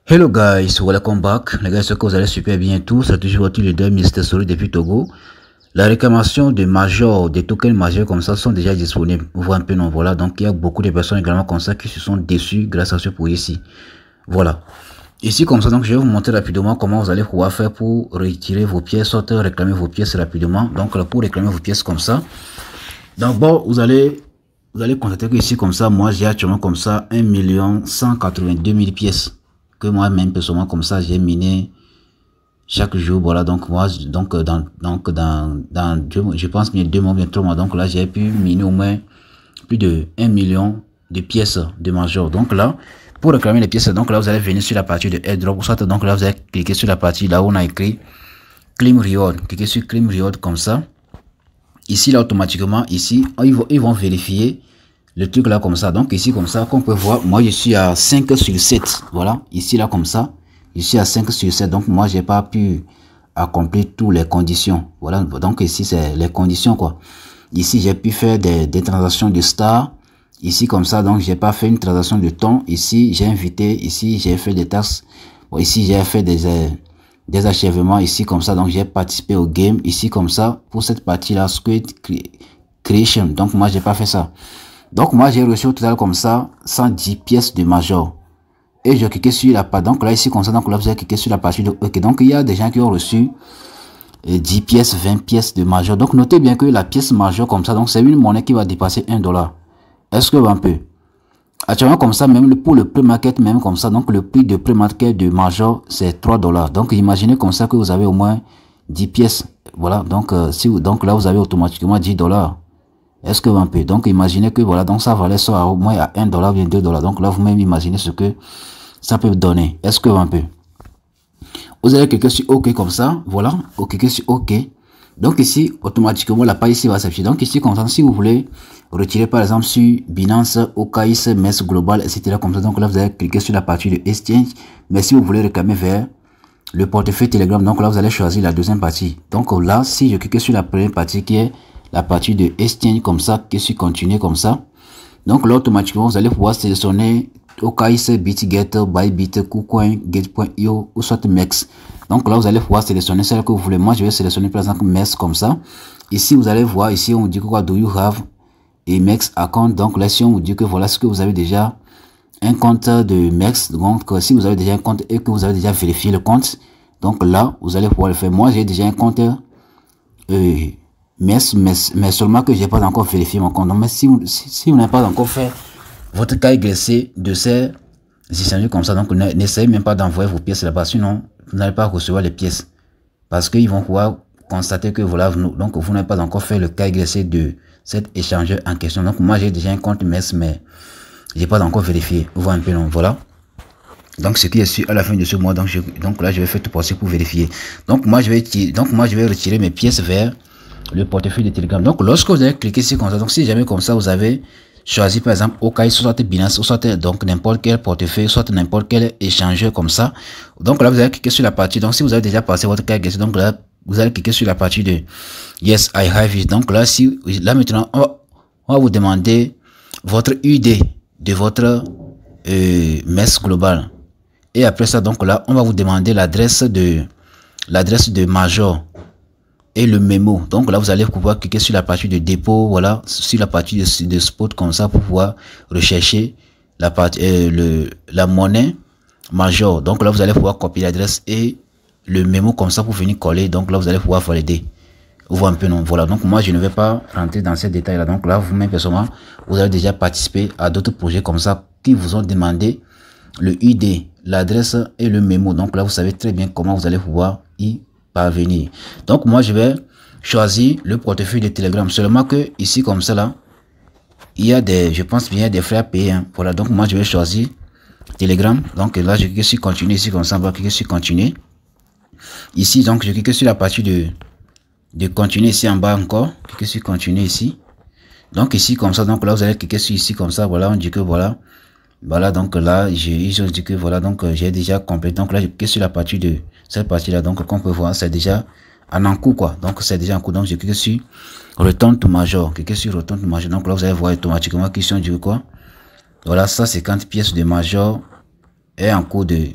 Hello guys, welcome back. Les gars, j'espère que vous allez super bien tous. C'est toujours votre leader Mr. Soli depuis Togo. La réclamation de major, des tokens majeurs comme ça sont déjà disponibles. Vous voyez un peu, non? Voilà, donc il y a beaucoup de personnes également comme ça qui se sont déçues grâce à ce pour ici. Voilà. Ici comme ça, donc je vais vous montrer rapidement comment vous allez pouvoir faire pour retirer vos pièces, soit réclamer vos pièces rapidement. Donc pour réclamer vos pièces comme ça. Donc bon, vous allez constater que ici comme ça, moi j'ai actuellement comme ça 1 182 000 pièces. Que moi-même personnellement comme ça j'ai miné chaque jour. Voilà, donc moi je pense bien 2 mois, bien 3 mois, donc là j'ai pu miner au moins plus de 1 million de pièces de major. Donc là, pour réclamer les pièces, donc là vous allez venir sur la partie de airdrop, soit donc là vous allez cliquer sur la partie là où on a écrit claim reward, cliquez sur claim reward comme ça. Ici là automatiquement, ici ils vont vérifier le truc là comme ça. Donc ici comme ça, qu'on peut voir, moi je suis à 5 sur 7. Voilà, ici là comme ça, je suis à 5 sur 7. Donc moi j'ai pas pu accomplir toutes les conditions. Voilà, donc ici c'est les conditions quoi. Ici j'ai pu faire des transactions de star. Ici comme ça, donc j'ai pas fait une transaction de temps. Ici j'ai invité, ici j'ai fait des tasks. Bon, ici j'ai fait des achèvements ici comme ça. Donc j'ai participé au game ici comme ça. Pour cette partie là, Squid Creation. Donc moi j'ai pas fait ça. Donc moi j'ai reçu au total comme ça 110 pièces de major. Et je cliqué sur la partie. Donc là ici comme ça, donc là vous allez cliquer sur la partie de OK. Donc il y a des gens qui ont reçu 10 pièces, 20 pièces de major. Donc notez bien que la pièce major comme ça, donc c'est une monnaie qui va dépasser $1. Est-ce que un peu? Actuellement comme ça, même pour le pré-market, même comme ça, donc le prix de pré-market de major c'est $3. Donc imaginez comme ça que vous avez au moins 10 pièces. Voilà, donc donc là vous avez automatiquement $10. Est-ce que un peu? Donc imaginez que voilà, donc ça valait ça au moins à $1 bien $2. Donc là vous-même imaginez ce que ça peut donner. Est-ce que un peu? Vous allez cliquer sur OK comme ça, voilà, cliquez sur OK. Donc ici automatiquement la page ici va s'afficher. Donc ici comme ça, si vous voulez retirer par exemple sur Binance, OKX, MES Global, etc. comme ça, donc là vous allez cliquer sur la partie de Exchange. Mais si vous voulez réclamer vers le portefeuille Telegram, donc là vous allez choisir la deuxième partie. Donc là, si je clique sur la première partie qui est la partie de Exchange comme ça, qui est sur continuer comme ça, donc là automatiquement vous allez pouvoir sélectionner OKX, BitGet, Bybit, KuCoin, Gate.io ou soit MEX. Donc là vous allez pouvoir sélectionner celle que vous voulez. Moi je vais sélectionner par exemple MEX comme ça. Ici vous allez voir, ici on vous dit quoi, do you have et MEX account. Donc là si on vous dit que voilà ce que vous avez déjà un compte de MEX. Donc si vous avez déjà un compte et que vous avez déjà vérifié le compte, donc là vous allez pouvoir le faire. Moi j'ai déjà un compte mais seulement que j'ai pas encore vérifié mon compte. Donc, mais si vous n'avez pas encore fait votre KYC de ces échanges comme ça, donc n'essayez même pas d'envoyer vos pièces là-bas, sinon vous n'allez pas recevoir les pièces parce qu'ils vont pouvoir constater que voilà, donc vous n'avez pas encore fait le KYC de cet échangeur en question. Donc moi j'ai déjà un compte MES, mais j'ai pas encore vérifié. Vous voyez un peu, non? Voilà. Donc ce qui est sûr à la fin de ce mois, donc là je vais faire tout possible pour vérifier. Donc moi je vais retirer mes pièces vers le portefeuille de Telegram. Donc lorsque vous allez cliquer sur comme ça, donc si jamais comme ça vous avez choisi par exemple OKX, soit Binance, soit donc n'importe quel portefeuille, soit n'importe quel échangeur comme ça, donc là vous allez cliquer sur la partie. Donc si vous avez déjà passé votre KYC, donc là vous allez cliquer sur la partie de Yes I have it. Donc là maintenant on va vous demander votre UID de votre MES global. Et après ça, donc là, on va vous demander l'adresse de major et le mémo. Donc là, vous allez pouvoir cliquer sur la partie de dépôt, voilà, sur la partie de spot comme ça pour pouvoir rechercher la partie la monnaie major. Donc là, vous allez pouvoir copier l'adresse et le mémo comme ça pour venir coller. Donc là, vous allez pouvoir valider. Vous voyez un peu, non? Voilà. Donc moi, je ne vais pas rentrer dans ces détails là. Donc là, vous-même personnellement, vous avez déjà participé à d'autres projets comme ça qui vous ont demandé le ID, l'adresse et le mémo. Donc là, vous savez très bien comment vous allez pouvoir y parvenir. Donc moi, je vais choisir le portefeuille de Telegram. Seulement que ici, comme ça là, il y a je pense bien, des frais à payer. Hein. Voilà. Donc moi, je vais choisir Telegram. Donc là, je clique sur continuer. Ici, comme ça, on va cliquer sur continuer. Ici, donc, je clique sur la partie de continuer ici en bas encore. Cliquez sur continuer ici. Donc ici, comme ça, donc là, vous allez cliquer sur ici, comme ça. Voilà, on dit que voilà. Voilà, donc là, ils ont dit que voilà, donc j'ai déjà complété. Donc là, je clique sur la partie de cette partie-là. Donc, comme on peut voir, c'est déjà en cours, quoi. Donc, c'est déjà en cours. Donc, je clique sur Return to Major. Cliquez sur Return to Major. Donc là, vous allez voir automatiquement qu'ils sont du quoi. Voilà, 150 pièces de Major est en cours de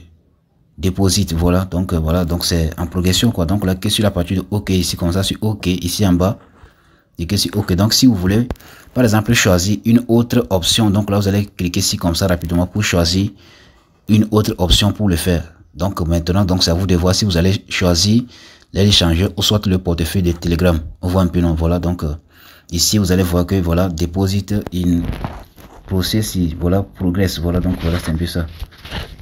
déposite, voilà. Donc, voilà. Donc, c'est en progression, quoi. Donc, là, que sur la partie de OK, ici, comme ça, sur OK, ici en bas. Et que sur OK. Donc, si vous voulez, par exemple, choisir une autre option. Donc, là, vous allez cliquer ici, comme ça, rapidement, pour choisir une autre option pour le faire. Donc, maintenant, donc, c'est à vous de voir si vous allez choisir l'échangeur ou soit le portefeuille de Telegram. On voit un peu, non? Voilà. Donc, ici, vous allez voir que, voilà, deposit in process, voilà, progress. Voilà. Donc, voilà, c'est un peu ça.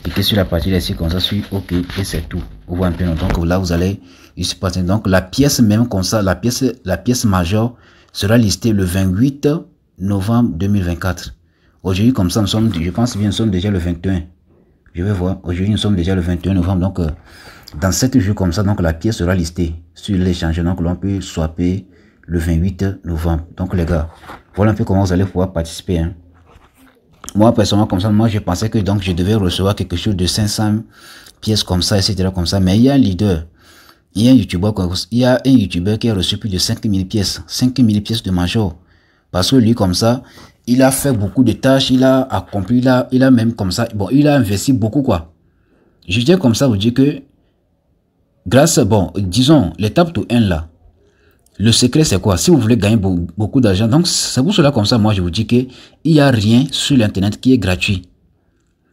Cliquez sur la partie ici, comme ça, sur OK, et c'est tout. On voit un peu, non? Donc, là, vous allez ici passer. Donc, la pièce même comme ça, la pièce majeure sera listée le 28 novembre 2024. Aujourd'hui, comme ça, nous sommes, je pense bien, nous sommes déjà le 21. Je vais voir. Aujourd'hui, nous sommes déjà le 21 novembre. Donc, dans 7 jours comme ça, donc la pièce sera listée sur l'échange. Donc, l'on peut swapper le 28 novembre. Donc, les gars, voilà un peu comment vous allez pouvoir participer. Hein. Moi, personnellement, comme ça, moi, je pensais que donc je devais recevoir quelque chose de 500 pièces comme ça, etc. comme ça. Mais il y a un leader. Il y a un YouTuber qui a reçu plus de 5000 pièces. 5000 pièces de major. Parce que lui, comme ça, il a fait beaucoup de tâches, il a accompli, il a même comme ça, bon, il a investi beaucoup, quoi. Je tiens comme ça vous dire que, grâce, bon, disons, l'étape to 1 là, le secret c'est quoi? Si vous voulez gagner beaucoup d'argent, donc c'est pour cela comme ça, moi je vous dis que il n'y a rien sur l'internet qui est gratuit.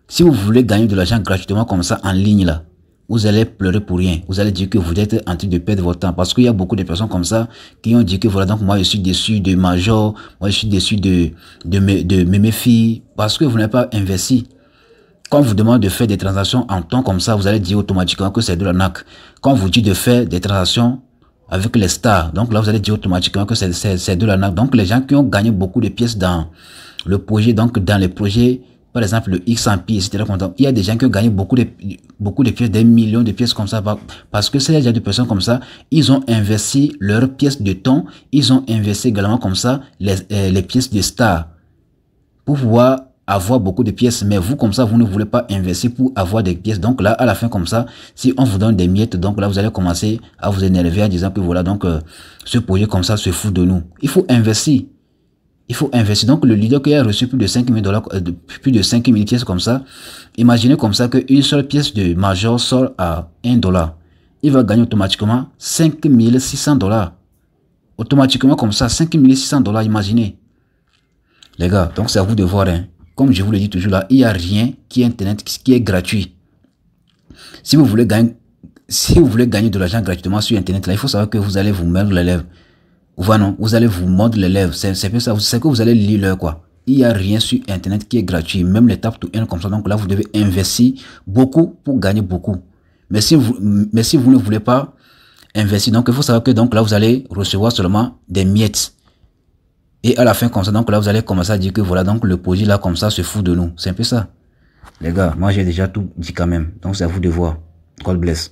Si vous voulez gagner de l'argent gratuitement comme ça en ligne là, vous allez pleurer pour rien. Vous allez dire que vous êtes en train de perdre votre temps. Parce qu'il y a beaucoup de personnes comme ça qui ont dit que voilà, donc moi je suis déçu de Major, moi je suis déçu de mes filles. Parce que vous n'avez pas investi. Quand on vous demande de faire des transactions en temps comme ça, vous allez dire automatiquement que c'est de l'arnaque. Quand on vous dit de faire des transactions avec les stars, donc là vous allez dire automatiquement que c'est de l'arnaque. Donc les gens qui ont gagné beaucoup de pièces dans le projet, donc dans les projets, par exemple le XMP, etc. Il y a des gens qui ont gagné beaucoup de pièces, des millions de pièces comme ça, parce que ces gens de personnes comme ça, ils ont investi leurs pièces de temps, ils ont investi également comme ça les pièces de stars pour pouvoir avoir beaucoup de pièces. Mais vous comme ça, vous ne voulez pas investir pour avoir des pièces. Donc là, à la fin comme ça, si on vous donne des miettes, donc là vous allez commencer à vous énerver en disant que voilà, donc ce projet comme ça se fout de nous. Il faut investir. Il faut investir. Donc, le leader qui a reçu plus de 5000 dollars, plus de 5000 pièces comme ça, imaginez comme ça qu'une seule pièce de major sort à 1 dollar. Il va gagner automatiquement 5600 dollars. Automatiquement comme ça, 5600 dollars, imaginez. Les gars, donc c'est à vous de voir. Hein. Comme je vous le dis toujours là, il n'y a rien qui est Internet, qui est gratuit. Si vous voulez gagner de l'argent gratuitement sur Internet, là, il faut savoir que vous allez vous mordre les lèvres. Voilà, non, vous allez vous mordre les lèvres. C'est ça, c'est que vous allez lire l'heure, quoi. Il n'y a rien sur Internet qui est gratuit. Même les tapes to earn comme ça. Donc là, vous devez investir beaucoup pour gagner beaucoup. Mais si vous ne voulez pas investir, donc il faut savoir que donc là, vous allez recevoir seulement des miettes. Et à la fin, comme ça, donc là, vous allez commencer à dire que voilà, donc le projet là, comme ça, se fout de nous. C'est un peu ça. Les gars, moi, j'ai déjà tout dit quand même. Donc c'est à vous de voir. God bless.